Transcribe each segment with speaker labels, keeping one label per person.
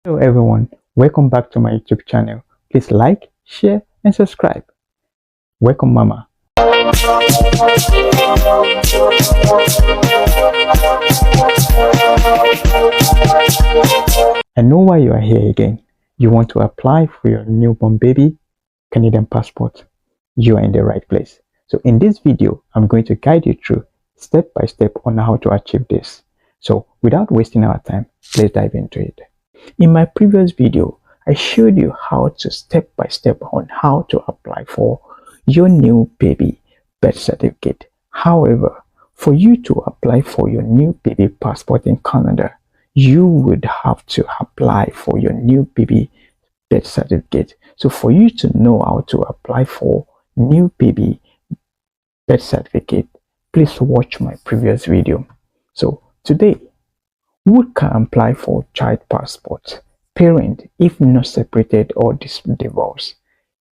Speaker 1: Hello everyone, welcome back to my YouTube channel. Please like, share and subscribe. Welcome mama. I know why you are here again. You want to apply for your newborn baby Canadian passport. You are in the right place. So in this video, I'm going to guide you through step by step on how to achieve this. So without wasting our time, let's dive into it. In my previous video, I showed you how to step by step on how to apply for your new baby birth certificate. However, for you to apply for your new baby passport in Canada, you would have to apply for your new baby birth certificate. So for you to know how to apply for new baby birth certificate, please watch my previous video. So today, who can apply for child passport? Parent if not separated or divorced.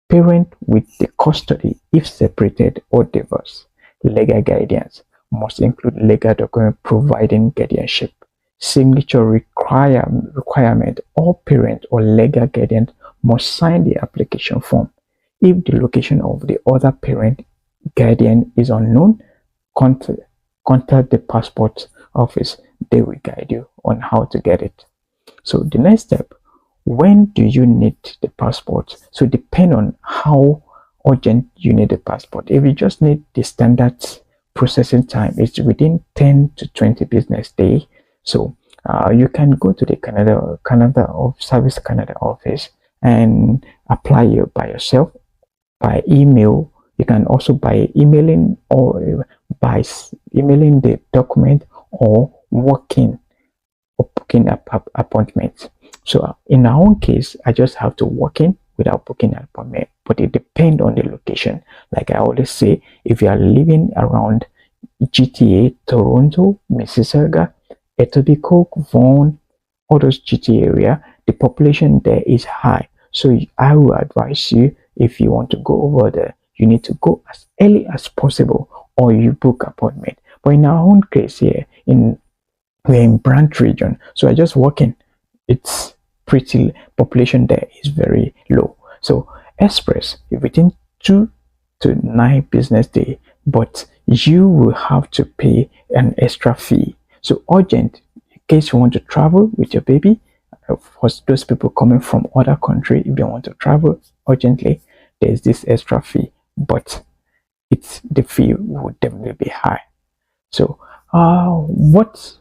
Speaker 1: Parent with the custody if separated or divorced. Legal guidance must include legal document providing guardianship. Signature requirement: all parent or legal guardian must sign the application form. If the location of the other parent guardian is unknown, contact the passport office. They will guide you on how to get it. So the next step, when do you need the passport? So depend on how urgent you need the passport. If you just need the standard processing time, it's within 10 to 20 business days. So you can go to the Service Canada office and apply it by yourself, by email. You can also by emailing or by emailing the document or walk-in or booking appointments. So in our own case, I just have to walk in without booking an appointment, but it depends on the location. Like I always say, if you are living around GTA, Toronto, Mississauga, Etobicoke, Vaughan, all those GTA area, the population there is high. So I will advise you, if you want to go over there, you need to go as early as possible or you book appointment. But in our own case here, we're in Brant region, so I just walk in. It's pretty, population there is very low. So express within 2 to 9 business day, but you will have to pay an extra fee. So urgent, in case you want to travel with your baby, for those people coming from other country, if they want to travel urgently, there's this extra fee, but the fee would definitely be high. So what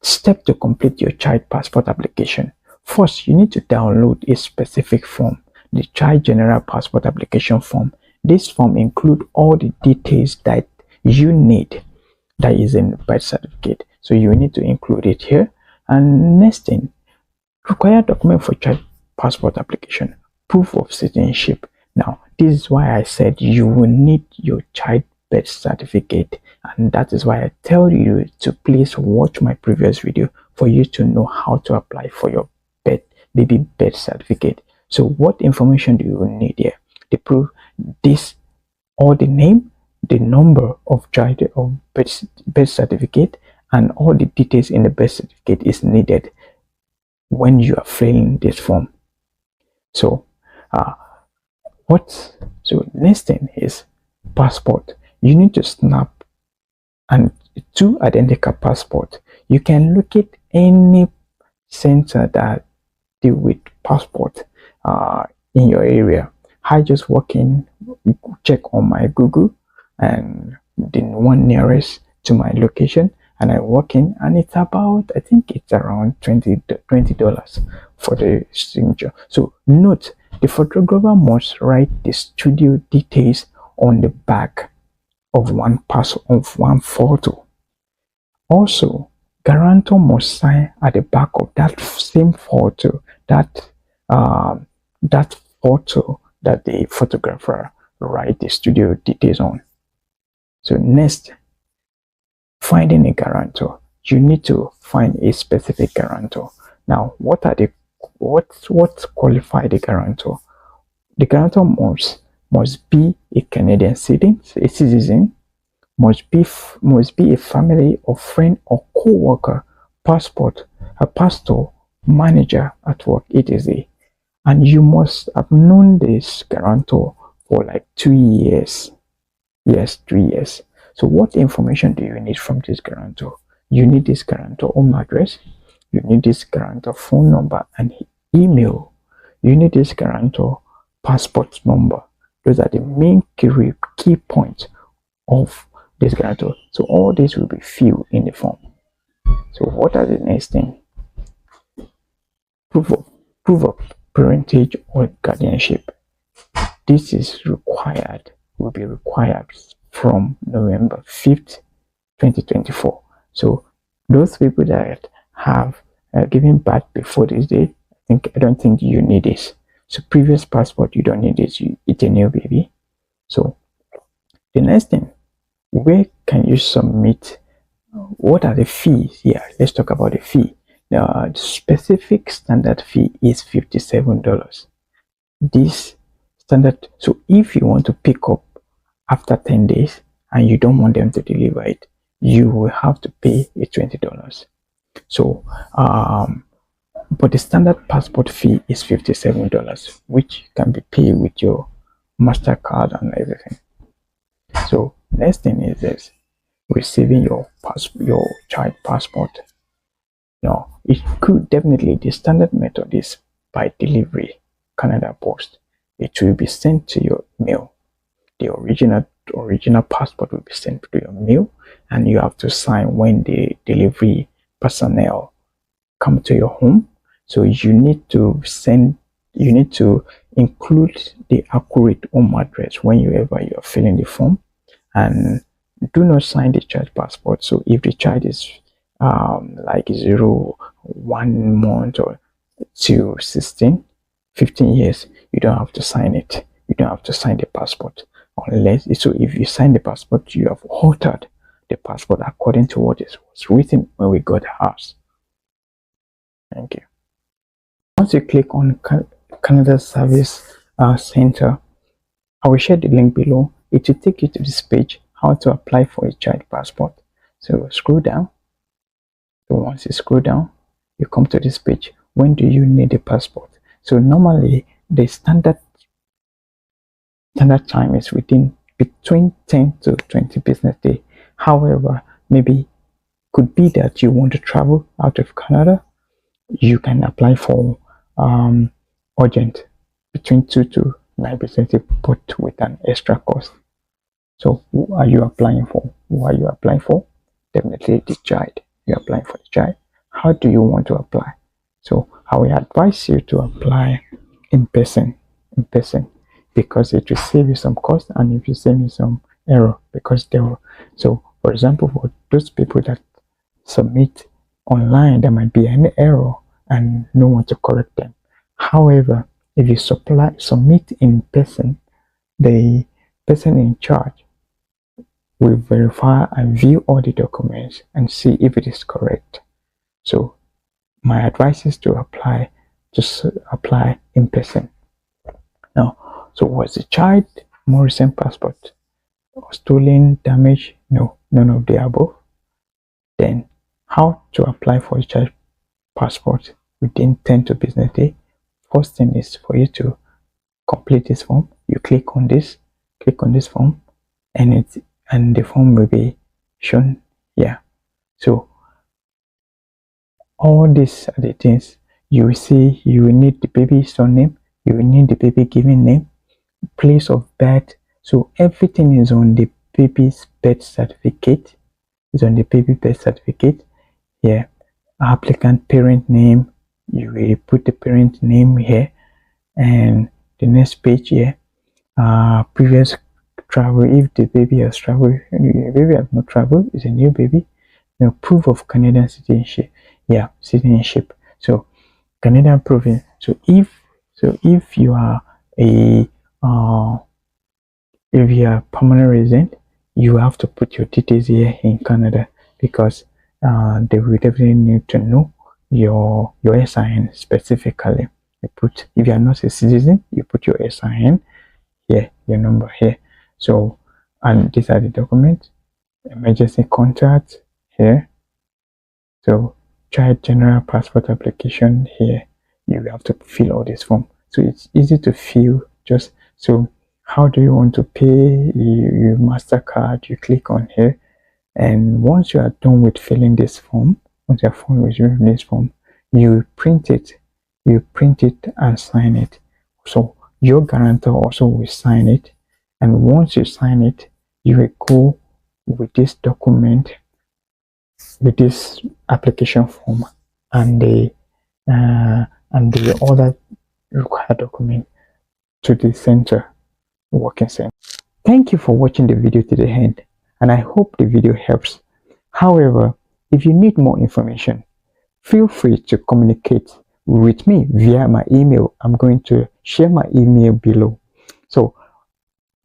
Speaker 1: step to complete your child passport application? First, you need to download a specific form, the Child General Passport Application Form. This form includes all the details that you need that is in the birth certificate. So you need to include it here. And next thing, required document for child passport application: proof of citizenship. Now, this is why I said you will need your child birth certificate, and that is why I tell you to please watch my previous video for you to know how to apply for your baby birth certificate. So what information do you need here? The proof, this, or the name, the number of child of birth certificate, and all the details in the birth certificate is needed when you are filling this form. So next thing is passport. You need to snap and 2 identical passport. You can locate any center that deal with passport in your area. I just walk in, check on my Google and the one nearest to my location, and I walk in, and it's about, I think it's around $20 for the signature. So note, the photographer must write the studio details on the back of one photo. Also, guarantor must sign at the back of that same photo, that photo that the photographer write the studio details on. So next, finding a guarantor. You need to find a specific guarantor. Now, what qualify the guarantor? The guarantor must be a Canadian citizen, must be a family or friend or co-worker, a pastor manager at work, etc. And you must have known this guarantor for like 2 years. Yes, 3 years. So what information do you need from this guarantor? You need this guarantor home address. You need this guarantor phone number and email. You need this guarantor passport number. Those are the main key points of this guarantor. So all this will be filled in the form. So what are the next thing? Proof of proof of parentage or guardianship. This is required, will be required from November 5th, 2024. So those people that have given birth before this date, I don't think you need this. So previous passport, you don't need this. It's a new baby. So the next thing, where can you submit? What are the fees? Yeah, let's talk about the fee. The specific standard fee is $57. This standard, so if you want to pick up after 10 days and you don't want them to deliver it, you will have to pay a $20. So but the standard passport fee is $57, which can be paid with your MasterCard and everything. So next thing is this: receiving your child passport. Now, it could definitely, the standard method is by delivery, Canada Post. It will be sent to your mail. The original passport will be sent to your mail, and you have to sign when the delivery personnel come to your home. So you need to include the accurate home address whenever you are filling the form, and do not sign the child passport. So if the child is like 1 month or to 15 years, you don't have to sign it. You don't have to sign the passport unless, so if you sign the passport, you have altered the passport according to what was written when we got the house. Thank you. Once you click on Canada Service Center, I will share the link below. It will take you to this page, how to apply for a child passport. So scroll down. So once you scroll down, you come to this page. When do you need a passport? So normally the standard time is between 10 to 20 business days. However, maybe could be that you want to travel out of Canada. You can apply for urgent between 2 to 9 business days, but with an extra cost. So who are you applying for? Who are you applying for? Definitely the child. You're applying for the child. How do you want to apply? So I will advise you to apply in person, because it will save you some cost and it will save you some error, because they will. So for example, for those people that submit online, there might be an error and no one to correct them. However, if you submit in person, the person in charge will verify and view all the documents and see if it is correct. So my advice is to apply in person. Now, so was the child more recent passport or stolen, damaged? No, none of the above. Then how to apply for a child passport within 10 to business day? First thing is for you to complete this form. You click on this form, and the form will be shown here. So all these are the things you will see. You will need the baby's surname, you will need the baby given name, place of birth. So everything is on the baby's birth certificate. It's on the baby birth certificate here. Applicant parent name, you will put the parent name here, and the next page here, previous travel. If the baby has traveled, the baby has not traveled, it's a new baby. Now, proof of Canadian citizenship. Yeah, citizenship. So Canadian province. So if you are a permanent resident, you have to put your details here in Canada, because they will definitely need to know your SIN specifically. If you are not a citizen, you put your SIN here, your number here. So, and these are the documents. Emergency contact here. So try general passport application here. You have to fill all this form, so it's easy to fill. Just so, how do you want to pay? You MasterCard, you click on here, and once you are done with filling this form, once you're done with this form, you print it and sign it. So your guarantor also will sign it, and once you sign it, you will go with this document, with this application form, and the other required document to the center, working center. Thank you for watching the video to the end, and I hope the video helps. However, if you need more information, feel free to communicate with me via my email. I'm going to share my email below. So,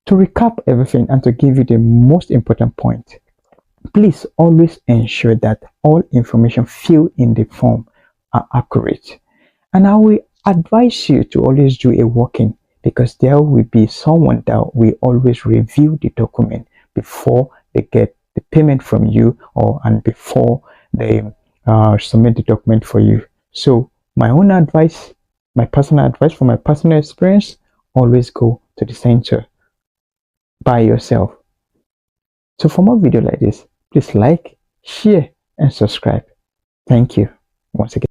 Speaker 1: to recap everything and to give you the most important point, please always ensure that all information filled in the form are accurate. And I will advise you to always do a walk-in, because there will be someone that will always review the document before they get the payment from you, and before they submit the document for you. So my own advice, my personal advice from my personal experience, always go to the center by yourself. So for more videos like this, please like, share, and subscribe. Thank you once again.